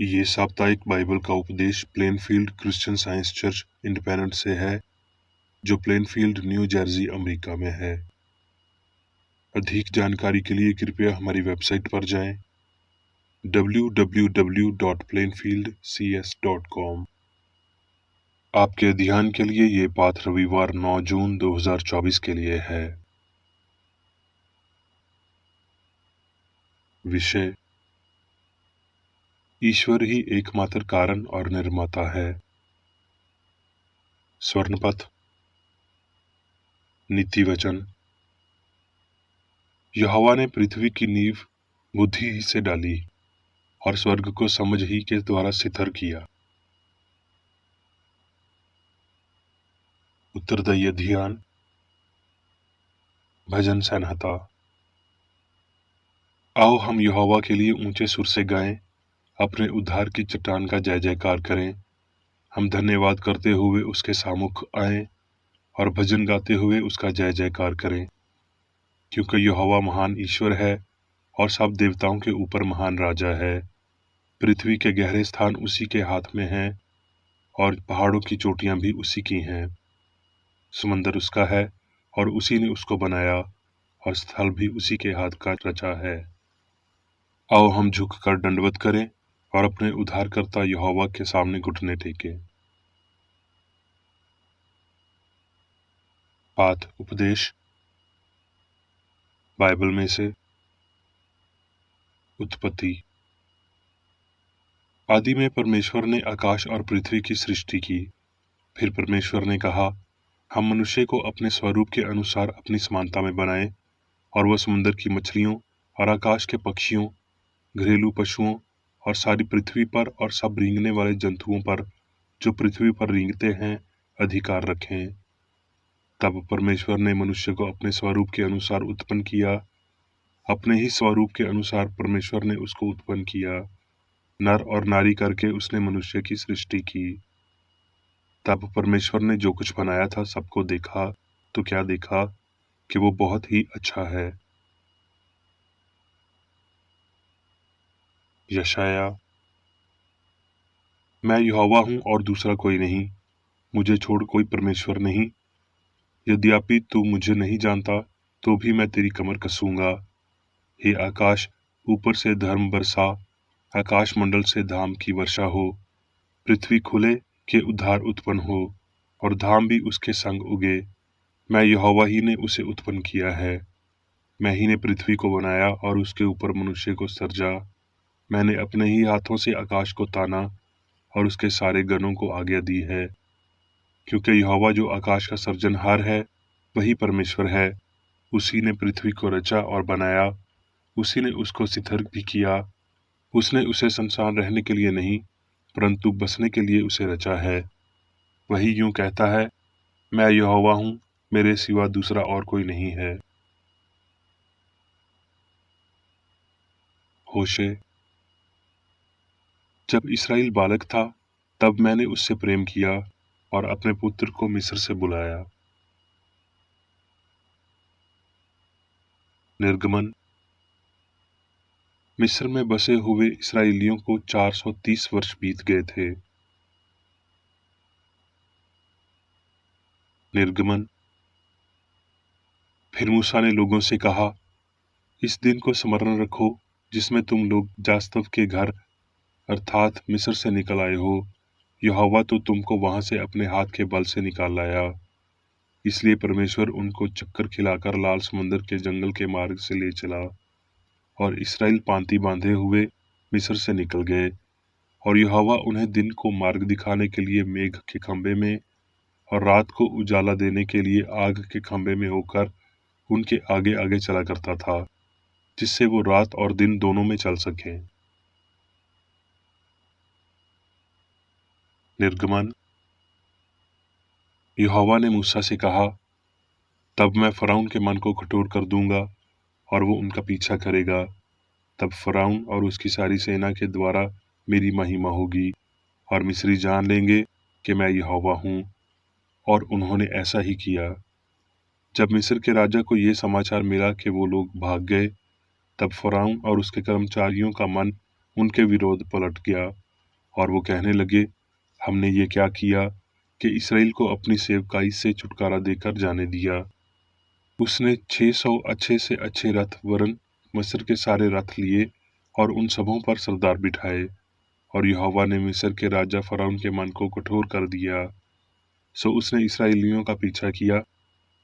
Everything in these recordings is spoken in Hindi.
ये साप्ताहिक बाइबल का उपदेश Plainfield Christian science church independent से है, जो प्लेनफील्ड, न्यू जर्सी, अमेरिका में है। अधिक जानकारी के लिए कृपया हमारी वेबसाइट पर जाएं www.plainfieldcs.com। आपके ध्यान के लिए ये पाठ रविवार 9 जून 2024 के लिए है। विषय: ईश्वर ही एकमात्र कारण और निर्माता है। स्वर्णपथ। नीति वचन: यहोवा ने पृथ्वी की नींव बुद्धि ही से डाली और स्वर्ग को समझ ही के द्वारा स्थिर किया। उत्तरदायी ध्यान। भजन संहिता। आओ हम यहोवा के लिए ऊंचे सुर से गाएं, अपने उद्धार की चट्टान का जय जयकार करें। हम धन्यवाद करते हुए उसके सामुख आएं और भजन गाते हुए उसका जय जयकार करें, क्योंकि यहोवा महान ईश्वर है और सब देवताओं के ऊपर महान राजा है। पृथ्वी के गहरे स्थान उसी के हाथ में हैं और पहाड़ों की चोटियां भी उसी की हैं। समंदर उसका है और उसी ने उसको बनाया और स्थल भी उसी के हाथ का रचा है। आओ हम झुककर दंडवत करें और अपने उद्धारकर्ता यहोवा के सामने घुटने टेकें। पाठ उपदेश बाइबल में से। उत्पत्ति। आदि में परमेश्वर ने आकाश और पृथ्वी की सृष्टि की। फिर परमेश्वर ने कहा, हम मनुष्य को अपने स्वरूप के अनुसार अपनी समानता में बनाएं और वह समुद्र की मछलियों और आकाश के पक्षियों, घरेलू पशुओं और सारी पृथ्वी पर और सब रेंगने वाले जंतुओं पर जो पृथ्वी पर रेंगते हैं अधिकार रखें। तब परमेश्वर ने मनुष्य को अपने स्वरूप के अनुसार उत्पन्न किया। अपने ही स्वरूप के अनुसार परमेश्वर ने उसको उत्पन्न किया, नर और नारी करके उसने मनुष्य की सृष्टि की। तब परमेश्वर ने जो कुछ बनाया था सबको देखा, तो क्या देखा कि वो बहुत ही अच्छा है। यशाया। मैं यहोवा हूँ और दूसरा कोई नहीं, मुझे छोड़ कोई परमेश्वर नहीं। यद्यपि तू मुझे नहीं जानता, तो भी मैं तेरी कमर कसूंगा। हे आकाश, ऊपर से धर्म बरसा, आकाश मंडल से धाम की वर्षा हो। पृथ्वी खुले के उद्धार उत्पन्न हो और धाम भी उसके संग उगे। मैं यहोवा ही ने उसे उत्पन्न किया है। मैं ही ने पृथ्वी को बनाया और उसके ऊपर मनुष्य को सर्जा। मैंने अपने ही हाथों से आकाश को ताना और उसके सारे गणों को आज्ञा दी है। क्योंकि यहोवा जो आकाश का सर्जनहार है वही परमेश्वर है। उसी ने पृथ्वी को रचा और बनाया, उसी ने उसको स्थिर भी किया। उसने उसे संसार रहने के लिए नहीं, परंतु बसने के लिए उसे रचा है। वही यूं कहता है, मैं यहोवा हूँ, मेरे सिवा दूसरा और कोई नहीं है। होशे। जब इस्राएल बालक था, तब मैंने उससे प्रेम किया और अपने पुत्र को मिस्र से बुलाया। निर्गमन। मिस्र में बसे हुए इस्राएलियों को 430 वर्ष बीत गए थे। निर्गमन। फिर मूसा ने लोगों से कहा, इस दिन को स्मरण रखो जिसमें तुम लोग जास्तव के घर अर्थात मिस्र से निकल आए हो। यहोवा तो तुमको वहां से अपने हाथ के बल से निकाल लाया। इसलिए परमेश्वर उनको चक्कर खिलाकर लाल समुद्र के जंगल के मार्ग से ले चला और इस्राएल पांति बांधे हुए मिस्र से निकल गए। और यहोवा उन्हें दिन को मार्ग दिखाने के लिए मेघ के खंभे में और रात को उजाला देने के लिए आग के खंभे में होकर उनके आगे आगे चला करता था, जिससे वो रात और दिन दोनों में चल सकें। निर्गमन। यहोवा ने मूसा से कहा, तब मैं फराउन के मन को कठोर कर दूंगा और वो उनका पीछा करेगा। तब फराउन और उसकी सारी सेना के द्वारा मेरी महिमा होगी और मिस्री जान लेंगे कि मैं यहोवा हूँ। और उन्होंने ऐसा ही किया। जब मिस्र के राजा को ये समाचार मिला कि वो लोग भाग गए, तब फराउन और उसके कर्मचारियों का मन उनके विरोध पलट गया और वो कहने लगे, हमने ये क्या किया कि इसराइल को अपनी सेवकाई से छुटकारा देकर जाने दिया। उसने 600 अच्छे से अच्छे रथ वरन मिस्र के सारे रथ लिए और उन सबों पर सरदार बिठाए। और यहोवा ने मिस्र के राजा फराउन के मन को कठोर कर दिया। सो उसने इसराइलियों का पीछा किया,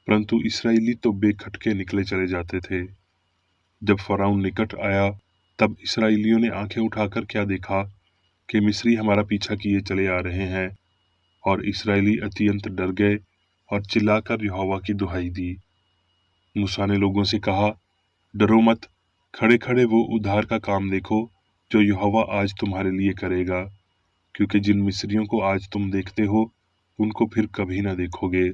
परंतु इसराइली तो बेखटके निकले चले जाते थे। जब फराउन निकट आया, तब इसराइलियों ने आंखें उठाकर क्या देखा कि मिस्री हमारा पीछा किए चले आ रहे हैं। और इसराइली अत्यंत डर गए और चिल्लाकर यहोवा की दुहाई दी। मूसा ने लोगों से कहा, डरो मत, खड़े खड़े वो उद्धार का काम देखो जो यहोवा आज तुम्हारे लिए करेगा, क्योंकि जिन मिस्रियों को आज तुम देखते हो उनको फिर कभी न देखोगे।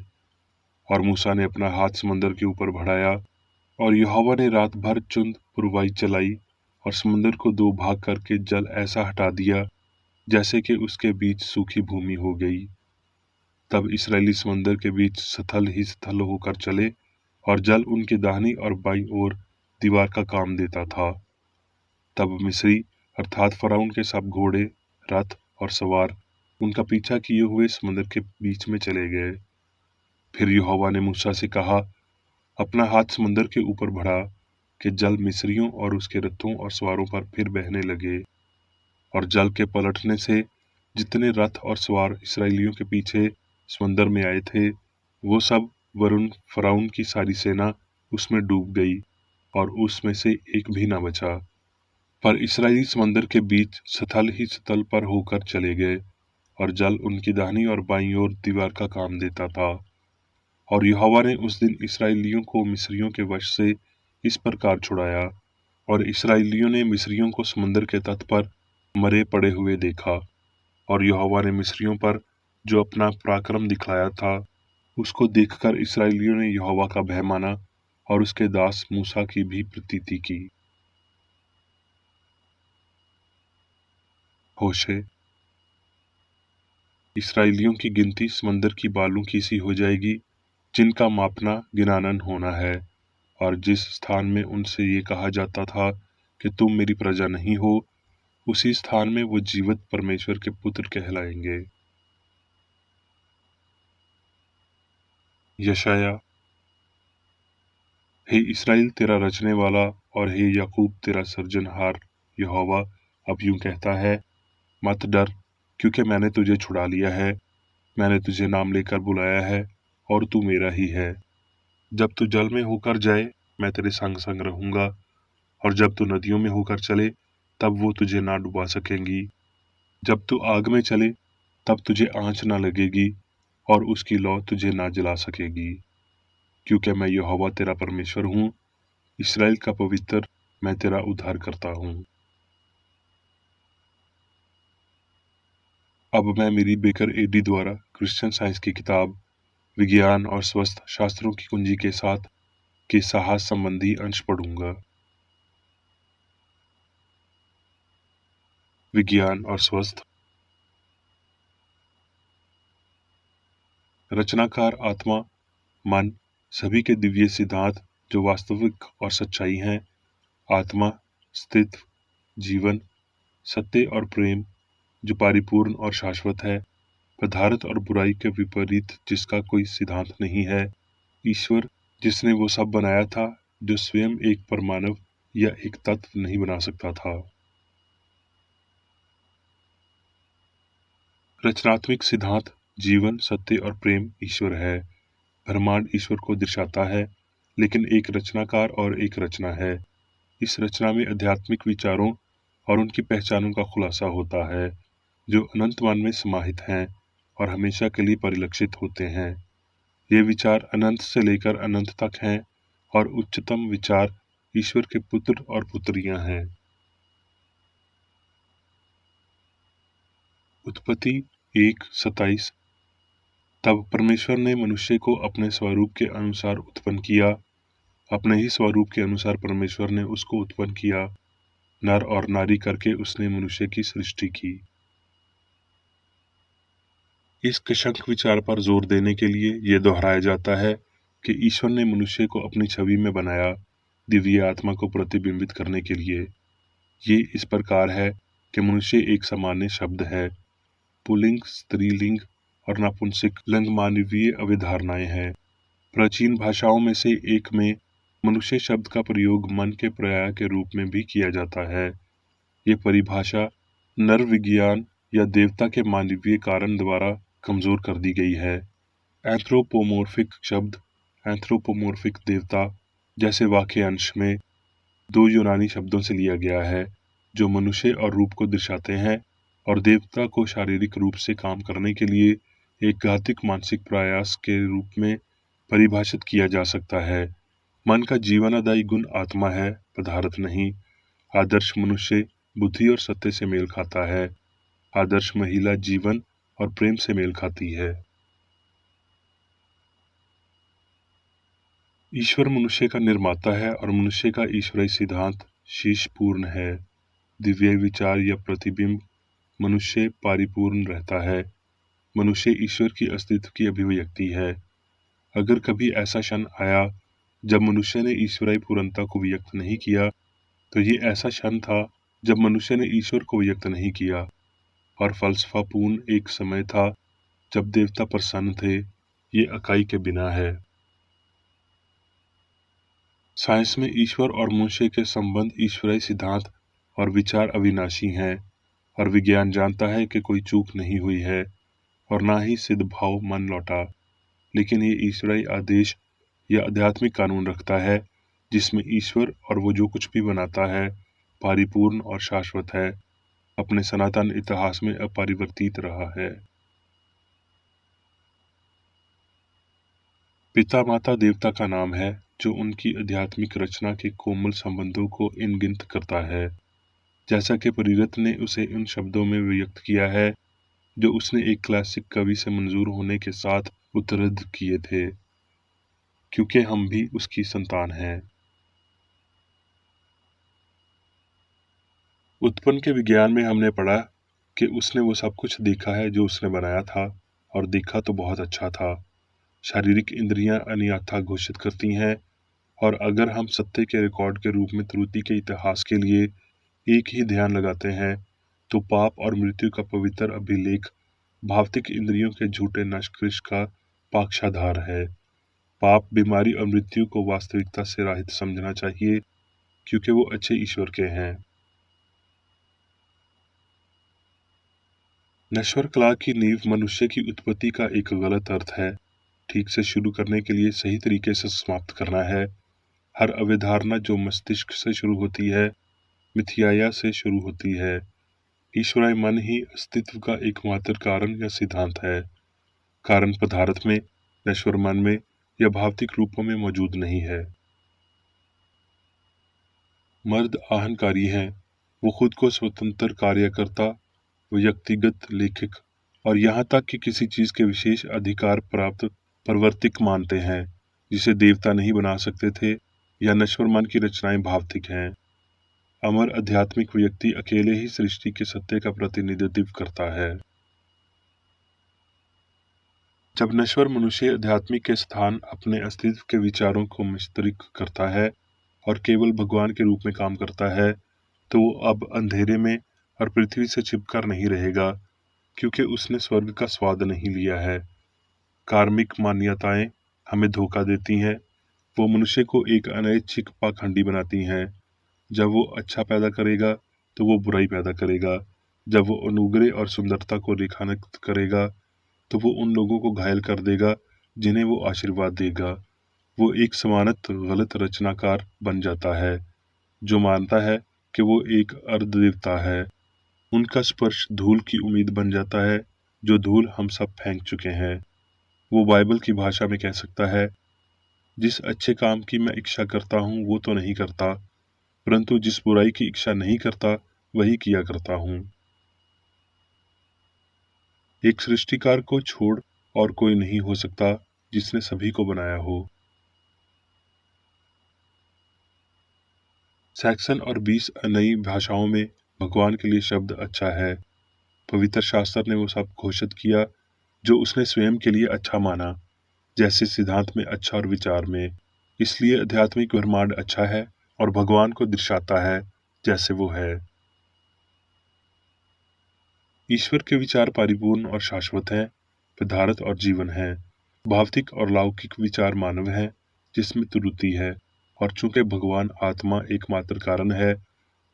और मूसा ने अपना हाथ समंदर के ऊपर बढ़ाया, और यहोवा ने रात भर चुंद पुरवाई चलाई और समंदर को दो भाग करके जल ऐसा हटा दिया जैसे कि उसके बीच सूखी भूमि हो गई। तब इसराइली समंदर के बीच स्थल ही स्थल होकर चले, और जल उनके दाहिनी और बाईं ओर दीवार का काम देता था। तब मिस्री अर्थात फराउन के सब घोड़े, रथ और सवार उनका पीछा किए हुए समंदर के बीच में चले गए। फिर यहोवा ने मूसा से कहा, अपना हाथ समंदर के ऊपर बढ़ा कि जल मिस्रियों और उसके रथों और सवारों पर फिर बहने लगे। और जल के पलटने से जितने रथ और सवार इसराइलियों के पीछे समंदर में आए थे, वो सब वरुण फराउन की सारी सेना उसमें डूब गई, और उसमें से एक भी न बचा। पर इसराइली समंदर के बीच स्थल ही स्थल पर होकर चले गए, और जल उनकी दाहिनी और बाईं ओर दीवार का काम देता था। और यहोवा ने उस दिन इसराइलियों को मिस्रियों के वश से इस प्रकार छुड़ाया। और इसराइलियों ने मिस्रियों को समंदर के तट पर मरे पड़े हुए देखा। और यहोवा ने मिस्रियों पर जो अपना पराक्रम दिखलाया था, उसको देखकर इसराइलियों ने यहोवा का भय माना और उसके दास मूसा की भी प्रतीति की। होशे, इसराइलियों की गिनती समंदर की बालू की सी हो जाएगी, जिनका मापना गिनानन होना है। और जिस स्थान में उनसे ये कहा जाता था कि तुम मेरी प्रजा नहीं हो, उसी स्थान में वो जीवित परमेश्वर के पुत्र कहलाएंगे। यशाया, हे इस्राएल तेरा रचने वाला और हे याकूब तेरा सर्जनहार यहोवा अब यूं कहता है, मत डर, क्योंकि मैंने तुझे छुड़ा लिया है। मैंने तुझे नाम लेकर बुलाया है और तू मेरा ही है। जब तू जल में होकर जाए, मैं तेरे संग संग रहूंगा, और जब तू नदियों में होकर चले, तब वो तुझे ना डुबा सकेंगी। जब तू आग में चले, तब तुझे आंच ना लगेगी, और उसकी लौ तुझे ना जला सकेगी। क्योंकि मैं यहोवा तेरा परमेश्वर हूँ, इस्राएल का पवित्र, मैं तेरा उद्धार करता हूँ। अब मैं मेरी बेकर एडी द्वारा क्रिश्चियन साइंस की किताब विज्ञान और स्वस्थ शास्त्रों की कुंजी के साथ के साहस संबंधी अंश पढ़ूंगा। विज्ञान और स्वस्थ। रचनाकार आत्मा, मन, सभी के दिव्य सिद्धांत जो वास्तविक और सच्चाई हैं। आत्मा, अस्तित्व, जीवन, सत्य और प्रेम जो परिपूर्ण और शाश्वत है। पदार्थ और बुराई के विपरीत जिसका कोई सिद्धांत नहीं है। ईश्वर, जिसने वो सब बनाया था जो स्वयं एक परमाणु या एक तत्व नहीं बना सकता था। रचनात्मक सिद्धांत, जीवन, सत्य और प्रेम ईश्वर है। ब्रह्मांड ईश्वर को दर्शाता है, लेकिन एक रचनाकार और एक रचना है। इस रचना में आध्यात्मिक विचारों और उनकी पहचानों का खुलासा होता है, जो अनंत मन में समाहित हैं और हमेशा के लिए परिलक्षित होते हैं। ये विचार अनंत से लेकर अनंत तक हैं, और उच्चतम विचार ईश्वर के पुत्र और पुत्रियां हैं। उत्पत्ति 1:27। तब परमेश्वर ने मनुष्य को अपने स्वरूप के अनुसार उत्पन्न किया, अपने ही स्वरूप के अनुसार परमेश्वर ने उसको उत्पन्न किया, नर और नारी करके उसने मनुष्य की सृष्टि की। इस कशंक विचार पर जोर देने के लिए यह दोहराया जाता है कि ईश्वर ने मनुष्य को अपनी छवि में बनाया, दिव्य आत्मा को प्रतिबिंबित करने के लिए। ये इस प्रकार है कि मनुष्य एक सामान्य शब्द है। पुल्लिंग, स्त्रीलिंग और नपुंसक लिंग मानवीय अवधारणाएं हैं। प्राचीन भाषाओं में से एक में मनुष्य शब्द का प्रयोग मन के पर्याय के रूप में भी किया जाता है। ये परिभाषा नर विज्ञान या देवता के मानवीय कारण द्वारा कमजोर कर दी गई है। एंथ्रोपोमोर्फिक शब्द एंथ्रोपोमोर्फिक देवता जैसे वाक्यांश में दो यूनानी शब्दों से लिया गया है, जो मनुष्य और रूप को दर्शाते हैं, और देवता को शारीरिक रूप से काम करने के लिए एक घातिक मानसिक प्रयास के रूप में परिभाषित किया जा सकता है। मन का जीवनदायी गुण आत्मा है, पदार्थ नहीं। आदर्श मनुष्य बुद्धि और सत्य से मेल खाता है। आदर्श महिला जीवन और प्रेम से मेल खाती है। ईश्वर मनुष्य का निर्माता है और मनुष्य का ईश्वरीय सिद्धांत शीशपूर्ण है। दिव्य विचार या प्रतिबिंब मनुष्य परिपूर्ण रहता है। मनुष्य ईश्वर की अस्तित्व की अभिव्यक्ति है। अगर कभी ऐसा क्षण आया जब मनुष्य ने ईश्वरीय पूर्णता को व्यक्त नहीं किया, तो ये ऐसा क्षण था जब मनुष्य ने ईश्वर को व्यक्त नहीं किया। और फलसफापूर्ण एक समय था जब देवता प्रसन्न थे। ये अकाई के बिना है। साइंस में ईश्वर और मनुष्य के संबंध ईश्वरीय सिद्धांत और विचार अविनाशी हैं, और विज्ञान जानता है कि कोई चूक नहीं हुई है और ना ही सिद्ध भाव मन लौटा। लेकिन ये ईश्वरीय आदेश या आध्यात्मिक कानून रखता है, जिसमें ईश्वर और वो जो कुछ भी बनाता है परिपूर्ण और शाश्वत है, अपने सनातन इतिहास में अपरिवर्तित रहा है। पिता माता देवता का नाम है, जो उनकी आध्यात्मिक रचना के कोमल संबंधों को इनगिनत करता है, जैसा कि परिरत ने उसे इन शब्दों में व्यक्त किया है जो उसने एक क्लासिक कवि से मंजूर होने के साथ उद्धृत किए थे, क्योंकि हम भी उसकी संतान हैं। उत्पन्न के विज्ञान में हमने पढ़ा कि उसने वो सब कुछ देखा है जो उसने बनाया था, और देखा तो बहुत अच्छा था। शारीरिक इंद्रियां अन्यथा घोषित करती हैं, और अगर हम सत्य के रिकॉर्ड के रूप में त्रुटि के इतिहास के लिए एक ही ध्यान लगाते हैं, तो पाप और मृत्यु का पवित्र अभिलेख भौतिक इंद्रियों के झूठे निष्कर्ष का पक्षाधार है। पाप, बीमारी और मृत्यु को वास्तविकता से रहित समझना चाहिए, क्योंकि वो अच्छे ईश्वर के हैं। नश्वर कला की नींव मनुष्य की उत्पत्ति का एक गलत अर्थ है। ठीक से शुरू करने के लिए सही तरीके से समाप्त करना है। हर अवधारणा जो मस्तिष्क से शुरू होती है, मिथ्याया से शुरू होती है। ईश्वरीय मन ही अस्तित्व का एकमात्र कारण या सिद्धांत है। कारण पदार्थ में, नश्वर मन में या भौतिक रूपों में मौजूद नहीं है। मर्द अहंकारी हैं। वो खुद को स्वतंत्र कार्यकर्ता, व्यक्तिगत लेखक और यहाँ तक कि किसी चीज के विशेष अधिकार प्राप्त प्रवर्तिक मानते हैं, जिसे देवता नहीं बना सकते थे, या नश्वर मन की रचनाएं भौतिक हैं। अमर आध्यात्मिक व्यक्ति अकेले ही सृष्टि के सत्य का प्रतिनिधित्व करता है। जब नश्वर मनुष्य आध्यात्मिक के स्थान अपने अस्तित्व के विचारों को मिश्रित करता है और केवल भगवान के रूप में काम करता है, तो वो अब अंधेरे में और पृथ्वी से छिपकर नहीं रहेगा, क्योंकि उसने स्वर्ग का स्वाद नहीं लिया है। कार्मिक मान्यताएं हमें धोखा देती हैं। वो मनुष्य को एक अनैच्छिक पाखंडी बनाती हैं। जब वो अच्छा पैदा करेगा तो वो बुराई पैदा करेगा। जब वो अनुग्रह और सुंदरता को रेखांकित करेगा तो वो उन लोगों को घायल कर देगा जिन्हें वो आशीर्वाद देगा। वो एक समानत गलत रचनाकार बन जाता है, जो मानता है कि वो एक अर्धदेवता है। उनका स्पर्श धूल की उम्मीद बन जाता है, जो धूल हम सब फेंक चुके हैं। वो बाइबल की भाषा में कह सकता है, जिस अच्छे काम की मैं इच्छा करता हूँ वो तो नहीं करता, परंतु जिस बुराई की इच्छा नहीं करता वही किया करता हूँ। एक सृष्टिकार को छोड़ और कोई नहीं हो सकता जिसने सभी को बनाया हो। सैक्सन और 20 नई भाषाओं में भगवान के लिए शब्द अच्छा है। पवित्र शास्त्र ने वो सब घोषित किया जो उसने स्वयं के लिए अच्छा माना, जैसे सिद्धांत में अच्छा और विचार में। इसलिए आध्यात्मिक ब्रह्मांड अच्छा है और भगवान को दर्शाता है जैसे वो है। ईश्वर के विचार परिपूर्ण और शाश्वत हैं, पदार्थ और जीवन है। भौतिक और लौकिक विचार मानव है, जिसमें त्रुटि है, और चूंकि भगवान आत्मा एकमात्र कारण है,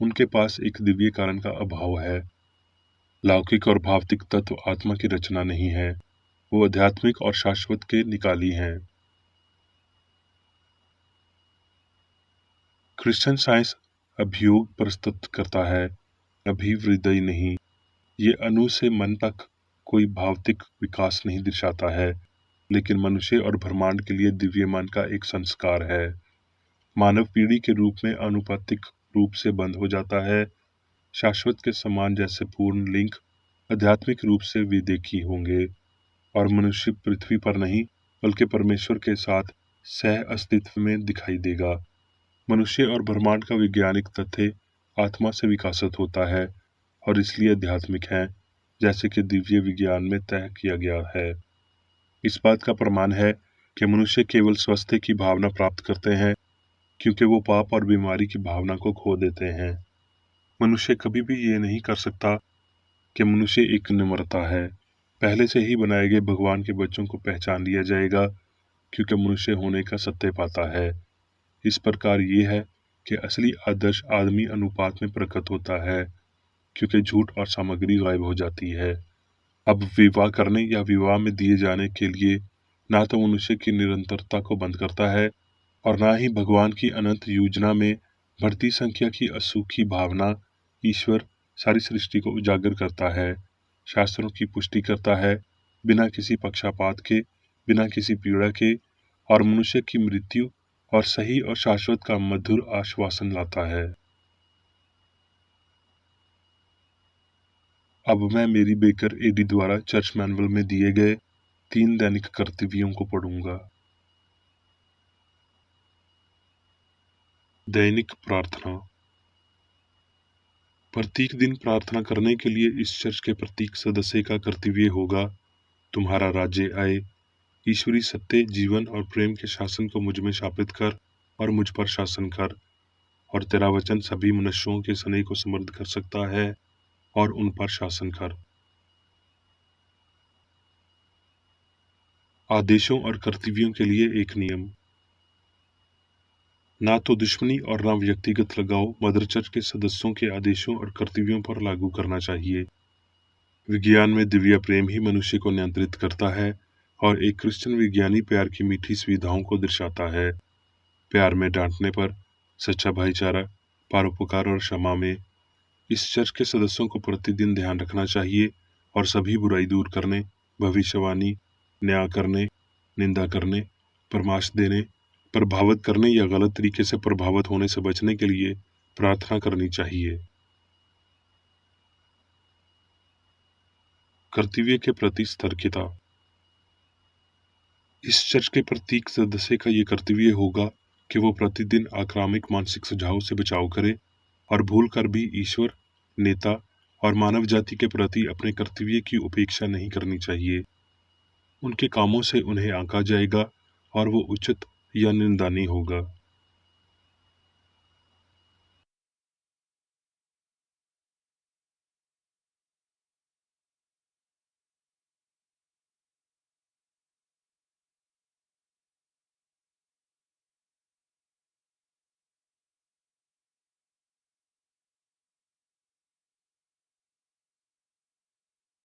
उनके पास एक दिव्य कारण का अभाव है। लौकिक और भौतिक तत्व आत्मा की रचना नहीं है, वो आध्यात्मिक और शाश्वत के निकाली हैं। क्रिश्चियन साइंस अभियोग प्रस्तुत करता है, अभिवृद्धि नहीं। ये अणु से मन तक कोई भौतिक विकास नहीं दर्शाता है, लेकिन मनुष्य और ब्रह्मांड के लिए दिव्य मन का एक संस्कार है। मानव पीढ़ी के रूप में अनुपातिक रूप से बंद हो जाता है। शाश्वत के समान जैसे पूर्ण लिंग आध्यात्मिक रूप से विदेखी होंगे, और मनुष्य पृथ्वी पर नहीं बल्कि परमेश्वर के साथ सह अस्तित्व में दिखाई देगा। मनुष्य और ब्रह्मांड का वैज्ञानिक तथ्य आत्मा से विकसित होता है और इसलिए आध्यात्मिक है, जैसे कि दिव्य विज्ञान में तय किया गया है। इस बात का प्रमाण है कि मनुष्य केवल स्वास्थ्य की भावना प्राप्त करते हैं क्योंकि वो पाप और बीमारी की भावना को खो देते हैं। मनुष्य कभी भी ये नहीं कर सकता कि मनुष्य एक निम्रता है। पहले से ही बनाए गए भगवान के बच्चों को पहचान लिया जाएगा, क्योंकि मनुष्य होने का सत्य पाता है। इस प्रकार ये है कि असली आदर्श आदमी अनुपात में प्रकट होता है, क्योंकि झूठ और सामग्री गायब हो जाती है। अब विवाह करने या विवाह में दिए जाने के लिए ना तो मनुष्य की निरंतरता को बंद करता है और ना ही भगवान की अनंत योजना में बढ़ती संख्या की असुखी भावना। ईश्वर सारी सृष्टि को उजागर करता है, शास्त्रों की पुष्टि करता है, बिना किसी पक्षपात के, बिना किसी पीड़ा के, और मनुष्य की मृत्यु और सही और शाश्वत का मधुर आश्वासन लाता है। अब मैं मेरी बेकर एडी द्वारा चर्च मैनुअल में दिए गए 3 दैनिक कर्तव्यों को पढ़ूंगा। दैनिक प्रार्थना। प्रत्येक दिन प्रार्थना करने के लिए इस चर्च के प्रत्येक सदस्य का कर्तव्य होगा, तुम्हारा राज्य आए, ईश्वरी सत्य, जीवन और प्रेम के शासन को मुझ में स्थापित कर और मुझ पर शासन कर, और तेरा वचन सभी मनुष्यों के स्नेह को समृद्ध कर सकता है और उन पर शासन कर। आदेशों और कर्तव्यों के लिए एक नियम। ना तो दुश्मनी और ना व्यक्तिगत लगाव मदर चर्च के सदस्यों के आदेशों और कर्तव्यों पर लागू करना चाहिए। विज्ञान में दिव्य प्रेम ही मनुष्य को नियंत्रित करता है, और एक क्रिश्चियन विज्ञानी प्यार की मीठी सुविधाओं को दर्शाता है। प्यार में डांटने पर, सच्चा भाईचारा, परोपकार और क्षमा में। इस चर्च के सदस्यों को प्रतिदिन ध्यान रखना चाहिए और सभी बुराई दूर करने, भविष्यवाणी, न्याय करने, निंदा करने, परामर्श देने, प्रभावित करने या गलत तरीके से प्रभावित होने से बचने के लिए प्रार्थना करनी चाहिए। कर्तव्य के प्रति सतर्कता। इस चर्च के प्रत्येक सदस्य का ये कर्तव्य होगा कि वो प्रतिदिन आक्रामक मानसिक सुझाव से बचाव करे और भूल कर भी ईश्वर, नेता और मानव जाति के प्रति अपने कर्तव्य की उपेक्षा नहीं करनी चाहिए। उनके कामों से उन्हें आंका जाएगा और वो उचित या निंदनीय होगा।